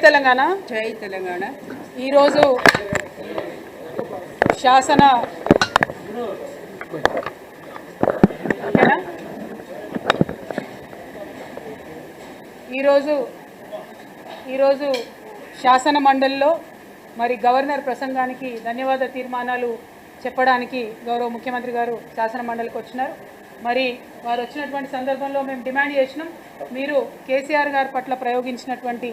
తెలంగాణ జై తెలంగాణ. ఈరోజు శాసన ఈరోజు శాసన మండలిలో మరి గవర్నర్ ప్రసంగానికి ధన్యవాద తీర్మానాలు చెప్పడానికి గౌరవ ముఖ్యమంత్రి గారు శాసన మండలికి వచ్చినారు. మరి వారు వచ్చినటువంటి సందర్భంలో మేము డిమాండ్ చేసినాం, మీరు కేసీఆర్ గారి పట్ల ప్రయోగించినటువంటి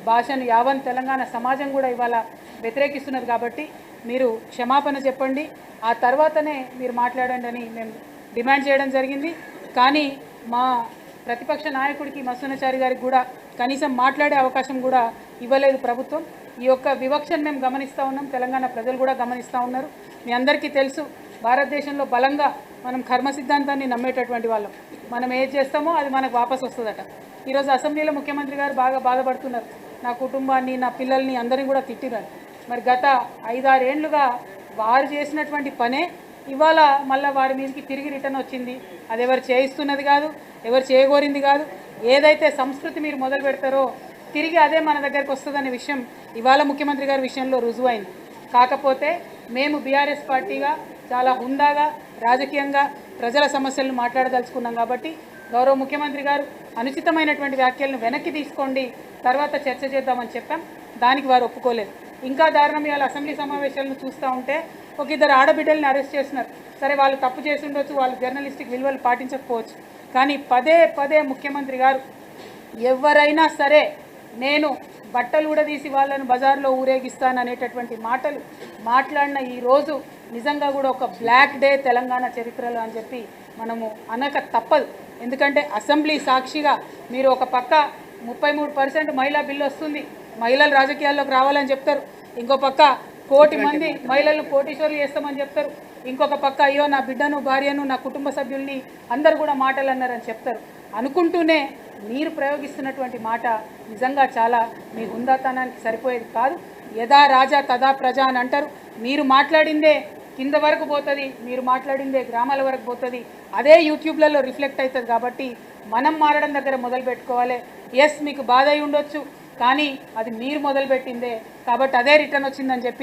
భాషను యావన్ తెలంగాణ సమాజం కూడా ఇవాళ వ్యతిరేకిస్తున్నది కాబట్టి మీరు క్షమాపణ చెప్పండి, ఆ తర్వాతనే మీరు మాట్లాడండి అని మేము డిమాండ్ చేయడం జరిగింది. కానీ మా ప్రతిపక్ష నాయకుడికి మత్స్యనాచారి గారికి కూడా కనీసం మాట్లాడే అవకాశం కూడా ఇవ్వలేదు ప్రభుత్వం. ఈ యొక్క వివక్షను మేము గమనిస్తూ ఉన్నాం, తెలంగాణ ప్రజలు కూడా గమనిస్తూ ఉన్నారు. మీ అందరికీ తెలుసు, భారతదేశంలో బలంగా మనం కర్మ సిద్ధాంతాన్ని నమ్మేటటువంటి వాళ్ళం. మనం ఏది చేస్తామో అది మనకు వాపసు వస్తుందట. ఈరోజు అసెంబ్లీలో ముఖ్యమంత్రి గారు బాగా బాధపడుతున్నారు, నా కుటుంబాన్ని నా పిల్లల్ని అందరినీ కూడా తిట్టినారు. మరి గత 5-6 ఏళ్లుగా వారు చేసినటువంటి పనే ఇవాళ మళ్ళీ వారి మీదకి తిరిగి రిటర్న్ వచ్చింది. అది ఎవరు చేయిస్తున్నది కాదు, ఎవరు చేయగోరింది కాదు. ఏదైతే సంస్కృతి మీరు మొదలు పెడతారో తిరిగి అదే మన దగ్గరకు వస్తుందనే విషయం ఇవాళ ముఖ్యమంత్రి గారి విషయంలో రుజువైంది. కాకపోతే మేము బీఆర్ఎస్ పార్టీగా చాలా హుందాగా రాజకీయంగా ప్రజల సమస్యలను మాట్లాడదలుచుకున్నాం కాబట్టి గౌరవ ముఖ్యమంత్రి గారు అనుచితమైనటువంటి వ్యాఖ్యలను వెనక్కి తీసుకోండి, తర్వాత చర్చ చేద్దామని చెప్పాం. దానికి వారు ఒప్పుకోలేదు. ఇంకా దారుణం, ఇవాళ అసెంబ్లీ సమావేశాలను చూస్తూ ఉంటే ఒక 2 ఆడబిడ్డల్ని అరెస్ట్ చేస్తున్నారు. సరే, వాళ్ళు తప్పు చేసి ఉండొచ్చు, వాళ్ళు జర్నలిస్టిక్ విలువలు పాటించకపోవచ్చు, కానీ పదే పదే ముఖ్యమంత్రి గారు ఎవరైనా సరే నేను బట్టలు ఊడదీసి వాళ్ళను బజార్లో ఊరేగిస్తాననేటటువంటి మాటలు మాట్లాడిన ఈ రోజు నిజంగా కూడా ఒక బ్లాక్ డే తెలంగాణ చరిత్రలో అని చెప్పి మనము అనక తప్పదు. ఎందుకంటే అసెంబ్లీ సాక్షిగా మీరు ఒక పక్క 33% మహిళా బిల్లు వస్తుంది, మహిళలు రాజకీయాల్లోకి రావాలని చెప్తారు, ఇంకో పక్క 1 కోటి మంది మహిళలను కోటీశ్వర్లు చేస్తామని చెప్తారు, ఇంకొక పక్క అయ్యో నా బిడ్డను భార్యను నా కుటుంబ సభ్యుల్ని అందరు కూడా మాటలు అన్నారని చెప్తారు. అనుకుంటూనే మీరు ప్రయోగిస్తున్నటువంటి మాట నిజంగా చాలా మీ హుందాతనానికి సరిపోయేది కాదు. యథా రాజా తదా ప్రజ అని అంటారు. మీరు మాట్లాడిందే కింద వరకు పోతుంది, మీరు మాట్లాడిందే గ్రామాల వరకు పోతుంది, అదే యూట్యూబ్లలో రిఫ్లెక్ట్ అవుతుంది. కాబట్టి మనం మారడం దగ్గర మొదలు పెట్టుకోవాలి. ఎస్, మీకు బాధ అయి ఉండొచ్చు, కానీ అది మీరు మొదలుపెట్టిందే కాబట్టి అదే రిటర్న్ వచ్చిందని చెప్పి